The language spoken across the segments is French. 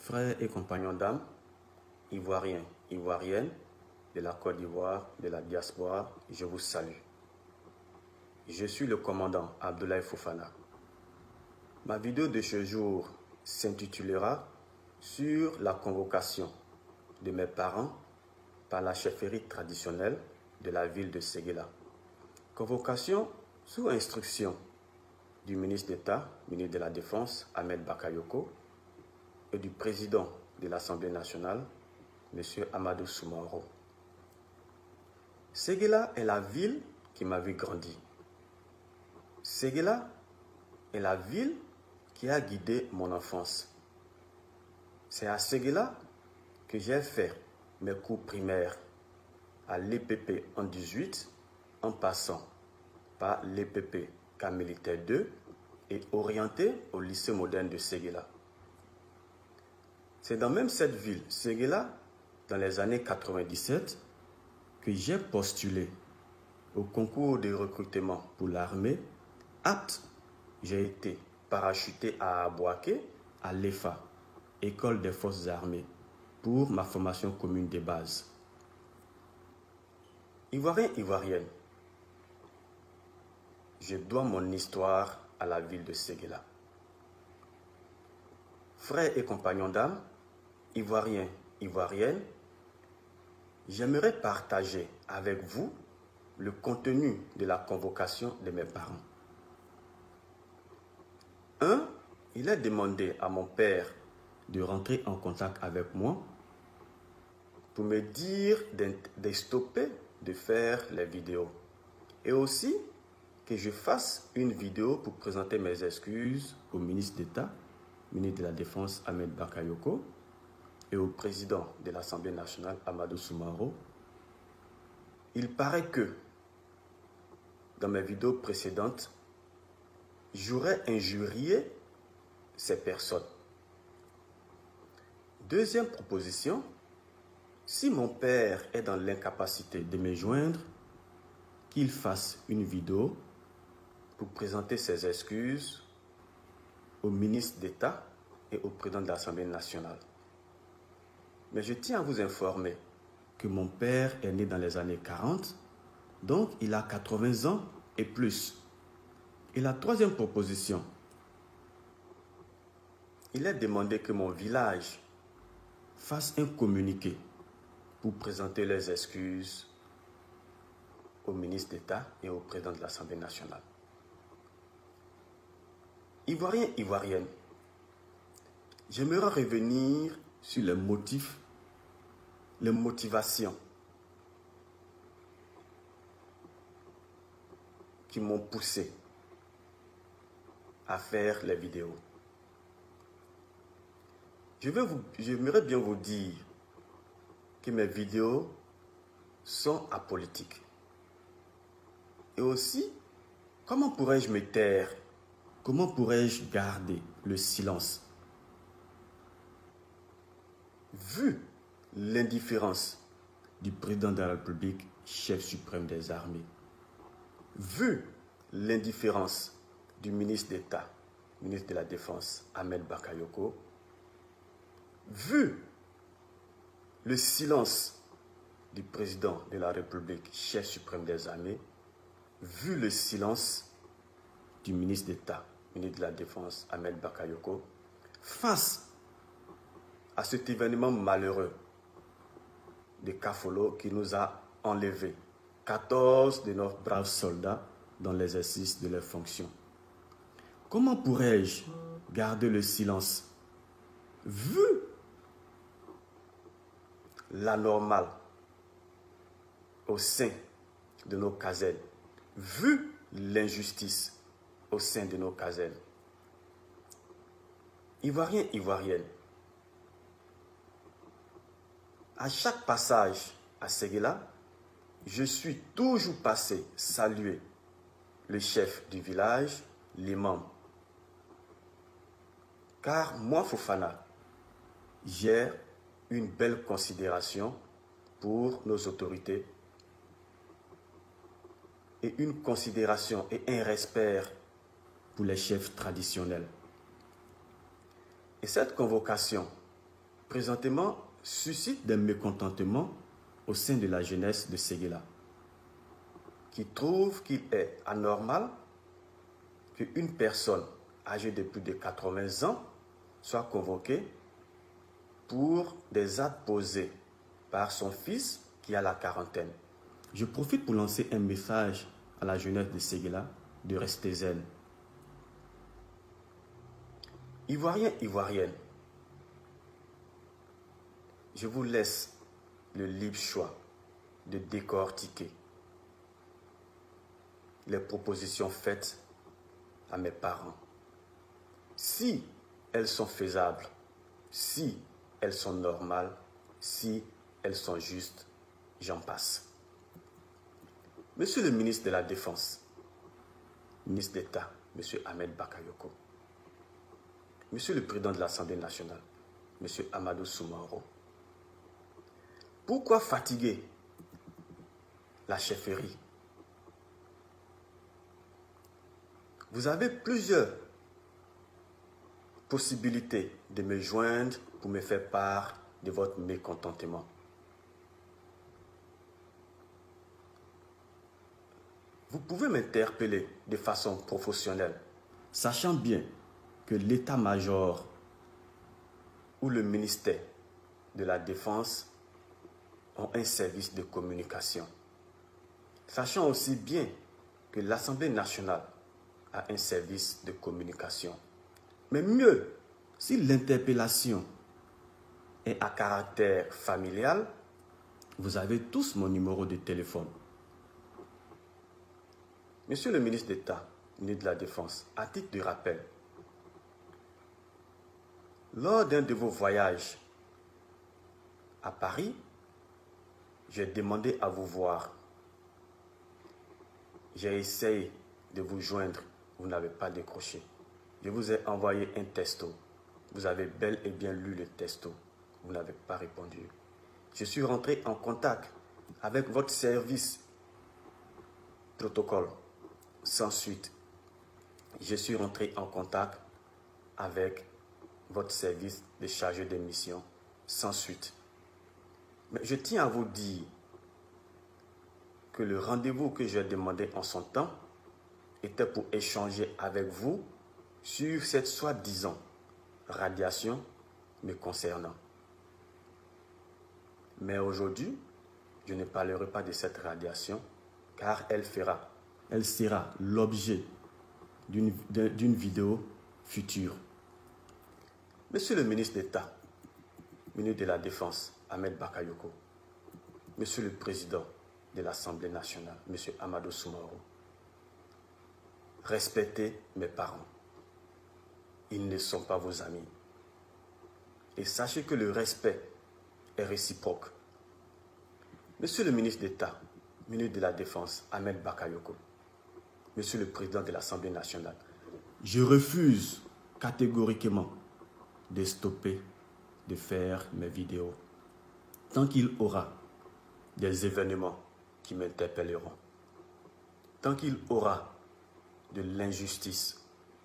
Frères et compagnons d'âme, Ivoiriens, Ivoiriennes, de la Côte d'Ivoire, de la diaspora, je vous salue. Je suis le commandant Abdoulaye Fofana. Ma vidéo de ce jour s'intitulera sur la convocation de mes parents par la chefferie traditionnelle de la ville de Séguéla. Convocation sous instruction du ministre d'État, ministre de la Défense, Ahmed Bakayoko, et du président de l'Assemblée nationale, M. Amadou Soumaoro. Séguéla est la ville qui m'a vu grandir. Séguéla est la ville qui a guidé mon enfance. C'est à Séguéla que j'ai fait mes cours primaires à l'EPP en 18, en passant par l'EPP Camp Militaire 2 et orienté au lycée moderne de Séguéla. C'est dans même cette ville, Séguéla, dans les années 97, que j'ai postulé au concours de recrutement pour l'armée. Apte, j'ai été parachuté à Abouaké, à l'EFA, École des Forces Armées, pour ma formation commune de base. Ivoirien, Ivoirienne, je dois mon histoire à la ville de Séguéla. Frères et compagnons d'âme, Ivoiriens, Ivoiriennes, j'aimerais partager avec vous le contenu de la convocation de mes parents. 1. Il est demandé à mon père de rentrer en contact avec moi pour me dire de stopper de faire les vidéos. Et aussi que je fasse une vidéo pour présenter mes excuses au ministre d'État, ministre de la Défense Ahmed Bakayoko, et au président de l'Assemblée nationale Amadou Soumaoro. Il paraît que dans mes vidéos précédentes, j'aurais injurié ces personnes. Deuxième proposition, si mon père est dans l'incapacité de me joindre, qu'il fasse une vidéo pour présenter ses excuses au ministre d'État et au président de l'Assemblée nationale. Mais je tiens à vous informer que mon père est né dans les années 40, donc il a 80 ans et plus. Et la troisième proposition, il est demandé que mon village fasse un communiqué pour présenter les excuses au ministre d'État et au président de l'Assemblée nationale. Ivoiriens, Ivoiriennes, j'aimerais revenir sur les motifs, les motivations qui m'ont poussé à faire les vidéos. J'aimerais bien vous dire que mes vidéos sont apolitiques. Et aussi, comment pourrais-je me taire? Comment pourrais-je garder le silence? Vu l'indifférence du président de la République, chef suprême des armées, vu l'indifférence du ministre d'État, ministre de la Défense, Ahmed Bakayoko, vu le silence du président de la République, chef suprême des armées, vu le silence du ministre d'État, ministre de la Défense, Ahmed Bakayoko, face à cet événement malheureux de Kafolo qui nous a enlevé 14 de nos braves soldats dans l'exercice de leurs fonctions. Comment pourrais-je garder le silence vu l'anormal au sein de nos casernes, vu l'injustice au sein de nos casernes? Ivoiriens, Ivoiriennes, à chaque passage à Séguéla, je suis toujours passé saluer le chef du village, l'imam. Car moi, Fofana, j'ai une belle considération pour nos autorités et une considération et un respect pour les chefs traditionnels. Et cette convocation présentement suscite des mécontentements au sein de la jeunesse de Séguéla, qui trouve qu'il est anormal qu'une personne âgée de plus de 80 ans soit convoquée pour des actes posés par son fils qui a la quarantaine. Je profite pour lancer un message à la jeunesse de Séguéla de rester zen. Ivoiriens, Ivoiriennes, je vous laisse le libre choix de décortiquer les propositions faites à mes parents. Si elles sont faisables, si elles sont normales, si elles sont justes, j'en passe. Monsieur le ministre de la Défense, ministre d'État, Monsieur Ahmed Bakayoko, Monsieur le Président de l'Assemblée nationale, Monsieur Amadou Soumaoro, pourquoi fatiguer la chefferie? Vous avez plusieurs possibilités de me joindre pour me faire part de votre mécontentement. Vous pouvez m'interpeller de façon professionnelle, sachant bien que l'état-major ou le ministère de la Défense ont un service de communication. Sachant aussi bien que l'Assemblée nationale a un service de communication. Mais mieux, si l'interpellation est à caractère familial, vous avez tous mon numéro de téléphone. Monsieur le ministre d'État, ministre de la Défense, à titre de rappel, lors d'un de vos voyages à Paris, j'ai demandé à vous voir. J'ai essayé de vous joindre, vous n'avez pas décroché. Je vous ai envoyé un texto. Vous avez bel et bien lu le texto. Vous n'avez pas répondu. Je suis rentré en contact avec votre service protocole sans suite. Je suis rentré en contact avec votre service de chargé de mission sans suite. Mais je tiens à vous dire que le rendez-vous que j'ai demandé en son temps était pour échanger avec vous sur cette soi-disant radiation me concernant. Mais aujourd'hui, je ne parlerai pas de cette radiation car elle sera l'objet d'une vidéo future. Monsieur le ministre d'État, ministre de la Défense, Ahmed Bakayoko, Monsieur le Président de l'Assemblée nationale, Monsieur Amadou Soumaoro, respectez mes parents. Ils ne sont pas vos amis. Et sachez que le respect est réciproque. Monsieur le ministre d'État, ministre de la Défense, Ahmed Bakayoko, Monsieur le Président de l'Assemblée nationale, je refuse catégoriquement de stopper de faire mes vidéos tant qu'il aura des événements qui m'interpelleront, tant qu'il aura de l'injustice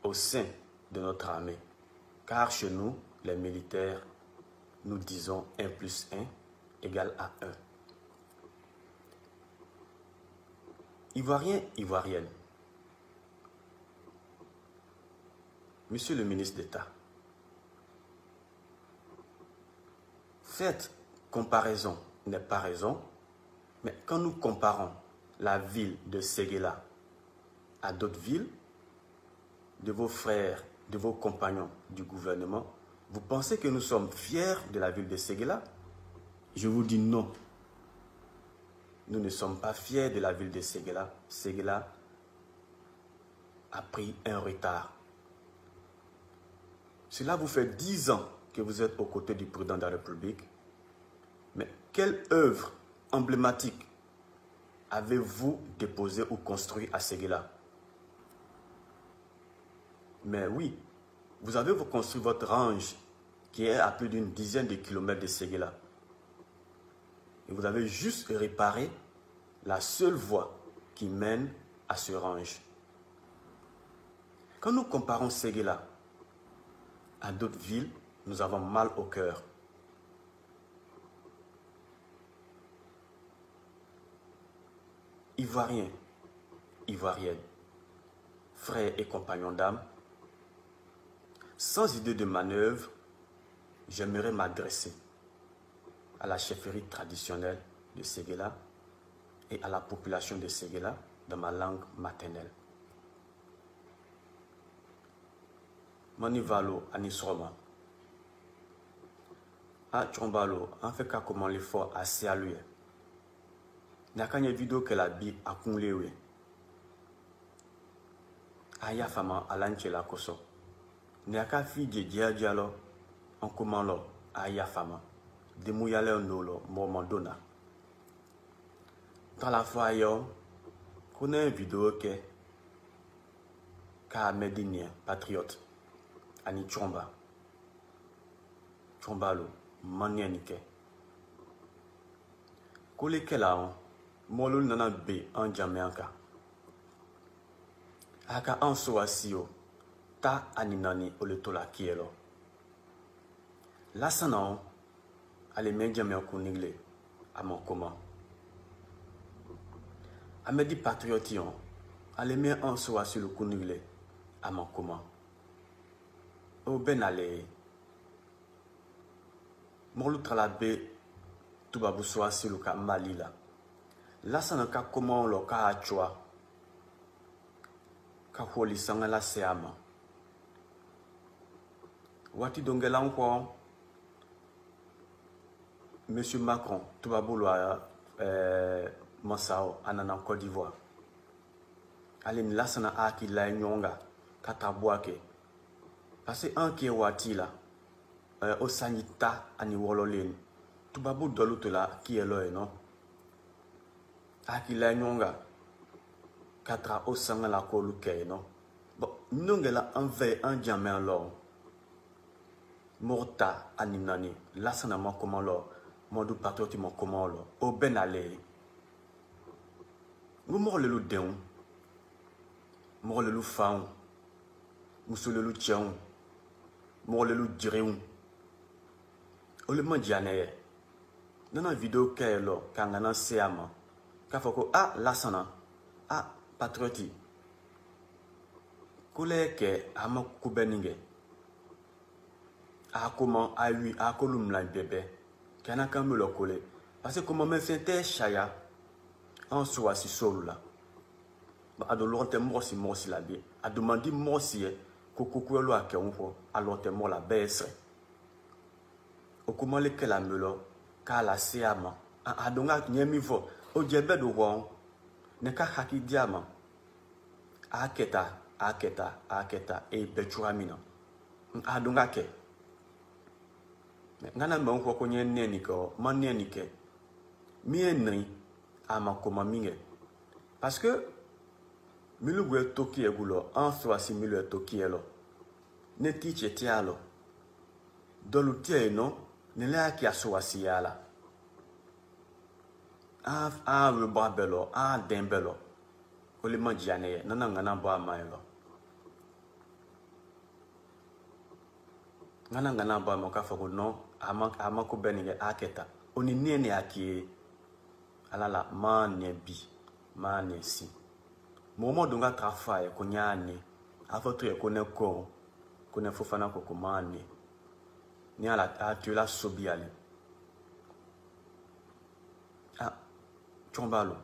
au sein de notre armée, car chez nous, les militaires, nous disons 1 + 1 égale à 1. Ivoiriens, Ivoiriennes, Monsieur le ministre d'État, faites comparaison n'est pas raison, mais quand nous comparons la ville de Séguéla à d'autres villes, de vos frères, de vos compagnons du gouvernement, vous pensez que nous sommes fiers de la ville de Séguéla? Je vous dis non. Nous ne sommes pas fiers de la ville de Séguéla. Séguéla a pris un retard. Cela vous fait 10 ans que vous êtes aux côtés du président de la République. Mais quelle œuvre emblématique avez-vous déposée ou construite à Séguéla? Mais oui, vous avez construit votre range qui est à plus d'une dizaine de kilomètres de Séguéla. Et vous avez juste réparé la seule voie qui mène à ce range. Quand nous comparons Séguéla à d'autres villes, nous avons mal au cœur. Ivoiriens, Ivoiriennes, frères et compagnons d'âme, sans idée de manœuvre, j'aimerais m'adresser à la chefferie traditionnelle de Séguéla et à la population de Séguéla dans ma langue maternelle. Manivalo Anisroma. A Chombalo, en fait qu'à comment l'effort assez à lui. N'a qu'à une vidéo que la bi a kunlewe. Aya fama alanchela koso. N'a qu'à fi de dialo en comment lo aya fama. De mouyale ndolo momandona. Dans la fois yo, qu'on a une vidéo que ka Medinien, patriote, ani Chomba. Chombalo, manianike. Kole kela molo nana be en Jamaica. Aka en soasio, ta aninani oletola kielo. La sana, ale men Jamaica kunigle, à mon comment. A me di patriotion, ale men en soasio le kunigle, à mon comment. Au ben ale. Molo tralabe tubabu soasio le ka malila. La sana ka comment lo ka achwa. Ka holi sanga la seama. Wati dongela encore Monsieur Macron, tubabu lo Mansao anana Côte d'Ivoire. Alim la sana aki la nyonga katabuake. Parce que un qui est wati là au sanita ani wololin. Tubabu dolutela qui est là non. Aki la nyonga katra au sanga la koluke non. Bon, nongela en veille en jamais alors. Morta aninani la sana ma comment lo. Modu patriote mon comment lo. Au ben aller. Nous mort le loup déon. Mort le loup faon. Moussou le loup tchon. Mort le loup diréon. Au le mandiane. Dans la vidéo qu'elle là, quand on a séama. Quand faut ah la sana. Ah patriote. Kole ke ama kubeninge. Ah comment ah oui ah kolum la bébé. Quand on a quand me le coller. Parce que comment me fait chaya. En soi si solo là. A de l'autre morsi la bien. A demandé morsi koko lo a ke on fo a l'autre mort la baisse. Au comment le que la melo ka la seama a donga nyemi fo o jebe do won ne ka haki diama a keta e pechuamina a donga ke ngana mbe on ko nyen neni ko man neni ke mi en ama koma minge parce que milu toki egulo en soit si milu toki elo ne tiche tialo dolu tie no ne la ki aso asiala a le babelo a dembelo o le manjiane nana ngana ba maelo ngana ba mo ka foko no ama ko benige aketa oni nene akie alala mane bi mane si momo donga trafaye ko nyane afoto e ko ne ko ne fofana ko mane ni ala tu la sobiale ah chombalo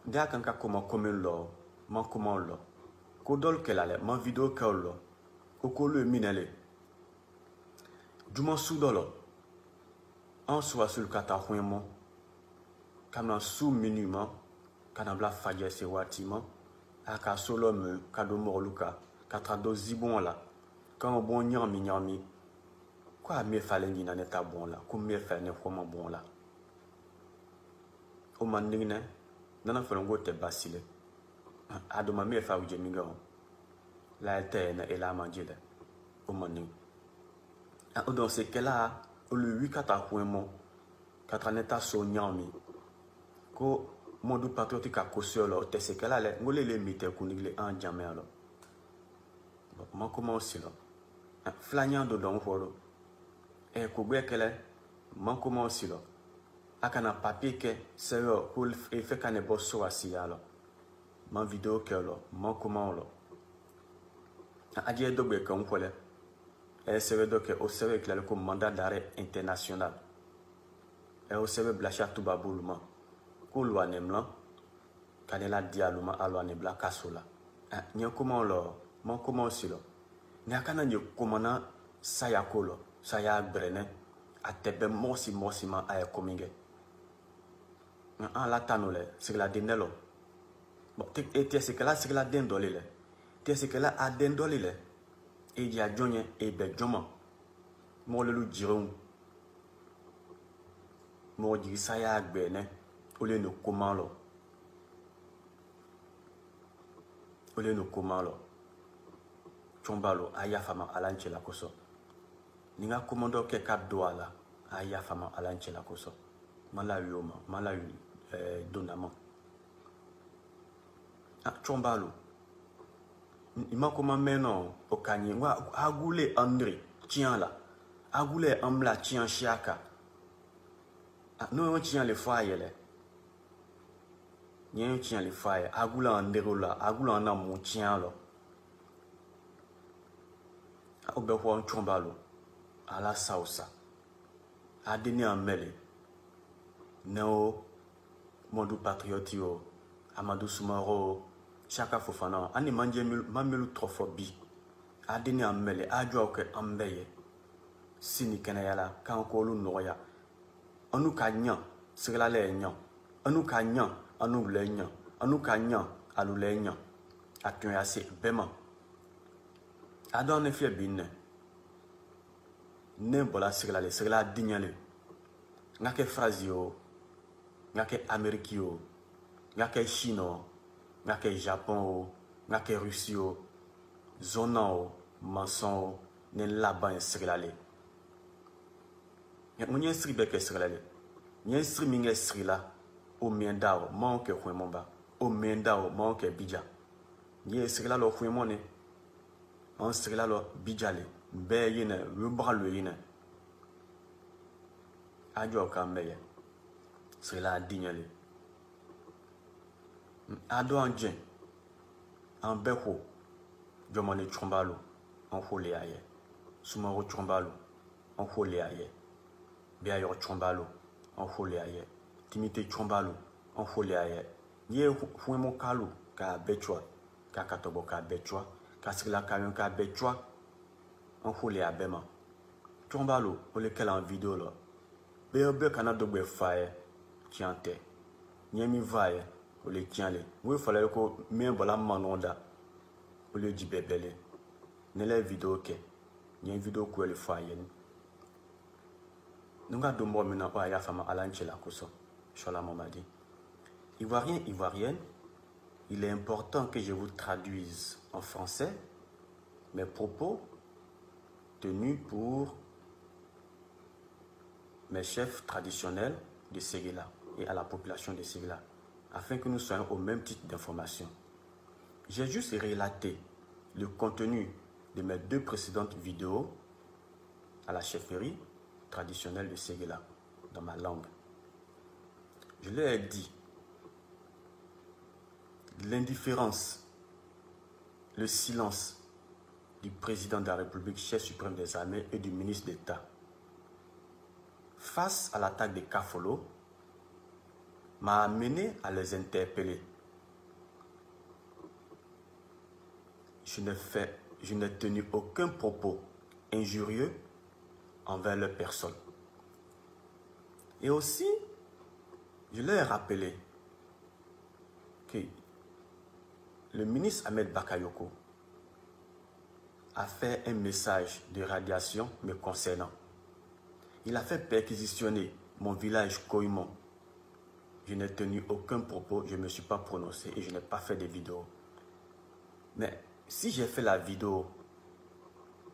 dia kan ka koma komen lo man comment lo ko dol kelale man video ka lo ko le minale duma sudolo en soit sur le catahouement comme sous minument quand bla faje se watiment aka solo me kado morluka katrado zibon là quand bon nyami quoi me fallait ni na neta bon là comme me fait ne vraiment bon là o mandine nana falongo te basile adoma me fa uje mingo la eterne et la manjele o mandine a dans ce cas là le 8 catahouement katraneta so nyami ko modu patriotique a kosolo te ce cas là ngole le mite kunigle en jamais alors ma commence là flagnan do don foro e ko gbekele ma commence là akana papier ke sero pour fait kana bosso asialo man vidéo ke lo man comment lo adie dogbe kan kwole e sere do ke o sere clair comme mandat d'arrêt international e o sere blacha tubabuluma ko loi nemla kanela dialuma alo ne bla kasola nya comment lo man comment si lo nya kana nye komana saya kolo saya brene atebe mosi ma ay kominge en la tanole c'est la denelo bon te c'est que là c'est la dendolile te c'est que là a dendolile e dia jonye e be joma mo le lu jiron mo di saya gbene o le no komalo chombalo aya fama alanche la koso ninga komando ke kap doala aya fama alanche la koso malayu donama chombalo ima koma meno okanye wa agule andre tian la agule ambla tian chiaka no tian le fayele nyen tian le faye agula anderola agula na mo tian lo obe ho chombalo ala sausa adeni amele no modu patriotio Amadou Soumaro Chaka Fofana ani mamelu trophobie adeni amele ajo ke ambeye sini kenayala kan ko lu noya anu kanya sigla le nya anu kanya anu le nya anu kanya alu le nya atun ya se bema adon ne fie binne ne bola sigla dinyale ngake frazio ngake amerikio ngake chino ngake japon ngake russie zona maçon ne laban siglale munye sri beke siglale nye sri minge srila o miendao manke khwemomba o miendao manke bija nye srila lo khwemone on srila lo bijale be yine rubralo yine ajo kameye srila dinyale ado anje en beko jomane chombalo en folie aye Soumaro chombalo en folie aye biayo chombalo en folie aye timité chombalo en folie aye ye fuemo kalu ka bechwa ka katobo ka bechwa ka sila kayon ka bechwa en folie abema chombalo o lequel en vidéo là be kana dogbe faye tiante nyemi vaye o le tianle we fallait ko men bala manonda o le di bebele ne la vidéo ke nyen vidéo ko le faye nunga dombo mina o ya fama alanche la koso shola momadi ivoirien ivoirienne, il est important que je vous traduise en français mes propos tenus pour mes chefs traditionnels de Séguéla et à la population de Séguéla, afin que nous soyons au même titre d'information. J'ai juste relaté le contenu de mes 2 précédentes vidéos à la chefferie traditionnelle de Séguéla, dans ma langue. Je leur ai dit l'indifférence, le silence du président de la République, chef suprême des armées et du ministre d'État face à l'attaque de Kafolo m'a amené à les interpeller. Je n'ai tenu aucun propos injurieux envers leur personne. Et aussi, je leur ai rappelé que le ministre Ahmed Bakayoko a fait un message de radiation me concernant. Il a fait perquisitionner mon village Koïmon. Je n'ai tenu aucun propos, je ne me suis pas prononcé et je n'ai pas fait de vidéo. Mais si j'ai fait la vidéo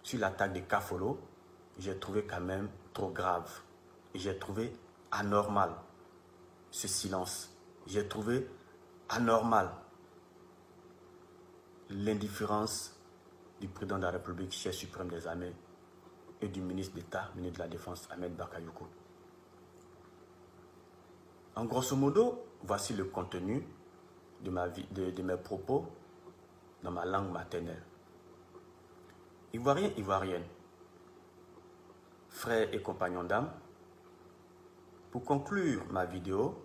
sur l'attaque de Kafolo, j'ai trouvé quand même trop grave. Et j'ai trouvé anormal ce silence. J'ai trouvé anormal l'indifférence du président de la République, chef suprême des armées, et du ministre d'État, ministre de la Défense, Ahmed Bakayoko. En grosso modo, voici le contenu de mes propos dans ma langue maternelle. Ivoiriens, Ivoiriennes, frères et compagnons d'âme, pour conclure ma vidéo,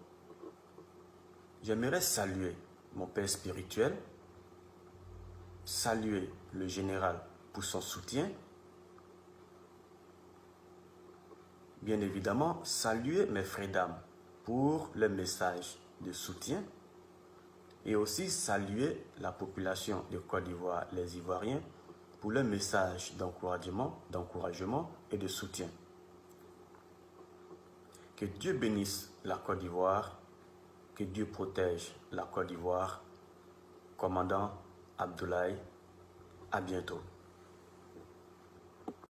j'aimerais saluer mon père spirituel, saluer le général pour son soutien, bien évidemment saluer mes frères d'âme pour le message de soutien et aussi saluer la population de Côte d'Ivoire, les Ivoiriens, pour le message d'encouragement et de soutien. Que Dieu bénisse la Côte d'Ivoire, que Dieu protège la Côte d'Ivoire. Commandant Abdoulaye, à bientôt.